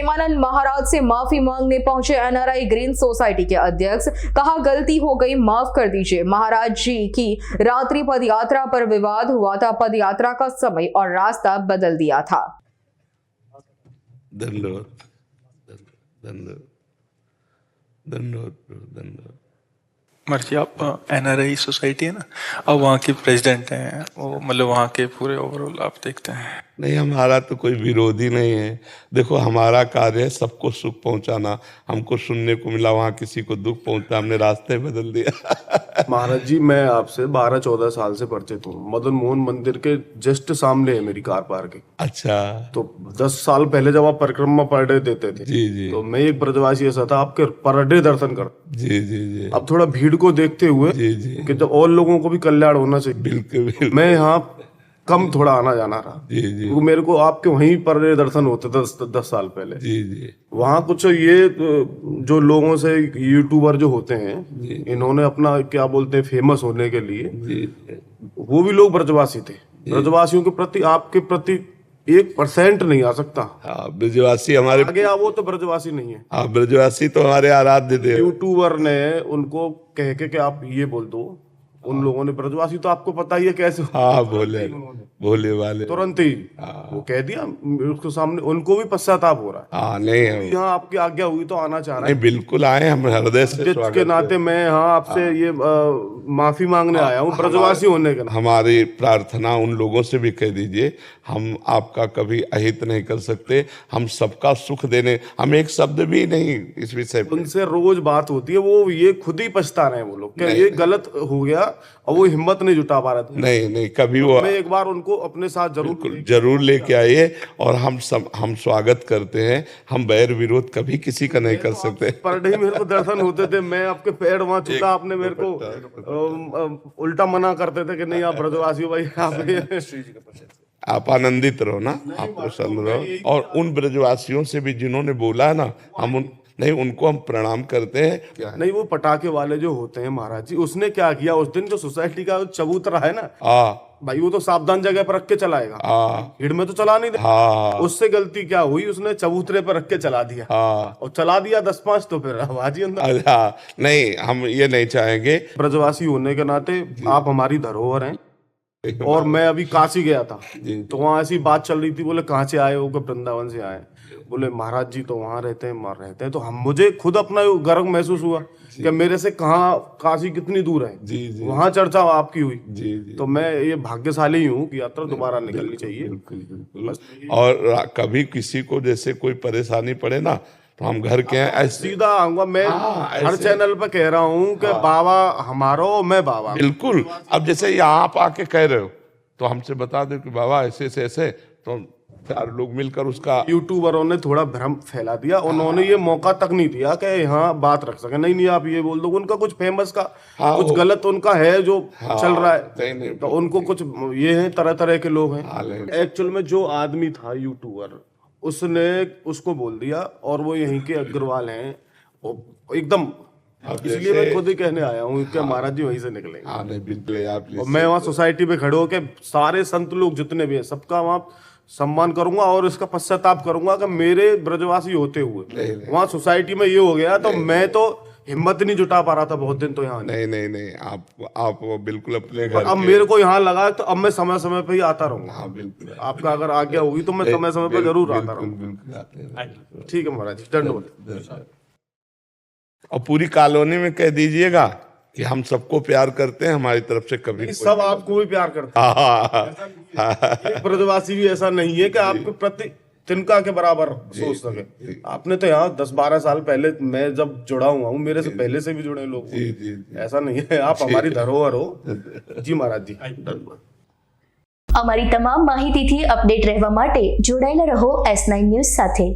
प्रेमानंद महाराज से माफी मांगने पहुंचे एनआरआई ग्रीन सोसाइटी के अध्यक्ष। कहा गलती हो गई, माफ कर दीजिए। महाराज जी की रात्रि पदयात्रा पर विवाद हुआ था। पदयात्रा का समय और रास्ता बदल दिया था। धन्यवाद, धन्यवाद, धन्यवाद, धन्यवाद। मर्जी आप एनआरआई सोसाइटी है ना, अब वहाँ के प्रेसिडेंट हैं, वो मतलब वहाँ के पूरे ओवरऑल आप देखते हैं। नहीं, हमारा तो कोई विरोधी नहीं है। देखो, हमारा कार्य है सबको सुख पहुंचाना। हमको सुनने को मिला वहाँ किसी को दुख पहुंचा, हमने रास्ते बदल दिया। महाराज जी, मैं आपसे 12-14 साल से परिचित हूँ। मदन मोहन मंदिर के जस्ट सामने है मेरी कार पार्किंग। अच्छा। तो 10 साल पहले जब आप परिक्रमा पर डे देते थे, जी जी, तो मैं एक ब्रजवासी ऐसा था, आपके पर डे दर्शन कर। जी जी जी। अब थोड़ा भीड़ को देखते हुए जी जी, कि जब और लोगों को भी कल्याण होना चाहिए, बिल्कुल बिल्कुल। मैं यहाँ कम थोड़ा आना जाना रहा। जी जी, क्योंकि मेरे को आपके वहीं पर डे दर्शन होते थे 10 साल पहले। जी जी, वहाँ कुछ ये जो लोगों से यूट्यूबर जो होते हैं, इन्होंने अपना क्या बोलते हैं फेमस होने के लिए, जी, वो भी लोग ब्रजवासी थे। ब्रजवासियों के प्रति आपके प्रति 1% नहीं आ सकता। हाँ, ब्रजवासी हमारे आगे आ, वो तो ब्रजवासी नहीं है। हाँ, ब्रजवासी तो हमारे आराध्य देव। यूट्यूबर ने उनको कह के आप ये बोल दो, उन लोगों ने, ब्रजवासी तो आपको पता ही है कैसे। हाँ, भोले वाले तुरंत ही वो कह दिया उसके सामने, उनको भी पश्चाताप हो रहा है। हाँ, नहीं हम यहाँ आपकी आज्ञा हुई तो आना चाह रहा नहीं, बिल्कुल आए, हम हृदय से है के नाते। मैं यहाँ आपसे ये माफी मांगने आया हूँ ब्रजवासी होने के नाते। हमारी प्रार्थना उन लोगों से भी कह दीजिए, हम आपका कभी अहित नहीं कर सकते। हम सबका सुख देने, हम एक शब्द भी नहीं इस विषय पे। उनसे रोज बात होती है, वो ये खुद ही पछता रहे हैं वो लोग, क्या ये गलत हो गया और वो हिम्मत नहीं जुटा पा रहे थे। नहीं नहीं, कभी वो मैं एक बार उनको अपने साथ जरूर लेके आइए, और हम स्वागत करते हैं। हम बैर विरोध कभी किसी का नहीं कर सकते। पर डे मेरे को दर्शन होते थे, मैं आपके पैर वहां छूता, आपने मेरे को उल्टा मना करते थे कि नहीं आप ब्रजवासी हो भाई। आप आनंदित रहो ना, आप प्रसन्न रहो। और उन ब्रजवासियों से भी जिन्होंने बोला ना, उनको हम प्रणाम करते हैं। नहीं, वो पटाखे वाले जो होते हैं महाराज जी, उसने क्या किया उस दिन, जो सोसाइटी का चबूतरा है ना, भाई वो तो सावधान जगह पर रख के चलाएगा, भीड़ में तो चला नहीं दे। उससे गलती क्या हुई, उसने चबूतरे पर रख के चला दिया, और चला दिया 10-5, तो फिर आवाज ही अंदर। नहीं, हम ये नहीं चाहेंगे। ब्रजवासी होने के नाते आप हमारी धरोहर हैं। और मैं अभी काशी गया था, तो वहाँ ऐसी बात चल रही थी, बोले कहाँ से आए हो, वृंदावन से आए। बोले महाराज जी तो वहाँ रहते हैं, तो हम मुझे खुद अपना गर्व महसूस हुआ कि मेरे से कहाँ काशी कितनी दूर है। जी जी, वहाँ चर्चा आपकी हुई। जी जी, तो मैं ये भाग्यशाली हूँ कि यात्रा दोबारा निकलनी चाहिए। बिल्कुल। और कभी किसी को जैसे कोई परेशानी पड़े ना, तो हम घर के हैं, सीधा आऊंगा मैं। हर चैनल पर कह रहा हूँ कि बाबा हमारो, मैं बाबा। बिल्कुल। अब जैसे यहाँ आप आके कह रहे हो, तो हमसे बता दो कि बाबा ऐसे ऐसे, तो 4 लोग मिलकर उसका। यूट्यूबरों ने थोड़ा भ्रम फैला दिया, उन्होंने ये मौका तक नहीं दिया कि यहाँ बात रख सके। नहीं आप ये बोल दो, उनका कुछ फेमस का कुछ गलत उनका है जो चल रहा है, तो उनको कुछ ये है, तरह तरह के लोग हैं। एक्चुअल में जो आदमी था यूट्यूबर, उसने उसको बोल दिया, और वो यहीं के अग्रवाल हैं एकदम। इसलिए मैं खुद ही कहने आया हूँ कि महाराज जी वहीं से निकलेंगे। बिल्कुल। मैं वहाँ सोसाइटी पे खड़े होकर सारे संत लोग जितने भी हैं, सबका वहाँ सम्मान करूंगा, और इसका पश्चाताप करूंगा कि मेरे ब्रजवासी होते हुए वहाँ सोसाइटी में ये हो गया। तो मैं तो हिम्मत नहीं जुटा पा रहा था बहुत दिन, तो यहाँ नहीं, आप बिल्कुल अपने घर। अब मेरे को यहाँ लगा, तो अब मैं समय समय पे ही आता रहूंगा। हाँ, बिल्कुल। आपका अगर आज्ञा होगी तो मैं समय समय पे जरूर आता रहूंगा। ठीक है महाराज जी, धन्यवाद। और पूरी कॉलोनी में कह दीजिएगा कि हम सबको प्यार करते हैं, हमारी तरफ से कभी सब आपको भी प्यार करते हैं। ब्रजवासी भी ऐसा नहीं है कि आपके प्रति तिनका के बराबर सोच सके। आपने तो यहाँ 10-12 साल पहले, मैं जब जुड़ा हुआ हूँ, मेरे से पहले से भी जुड़े लोग, ऐसा नहीं है। आप हमारी धरोहर हो। जी महाराज जी, અમારી તમામ માહિતીથી અપડેટ રહેવા માટે જોડાયેલા રહો S9 ન્યૂઝ સાથે।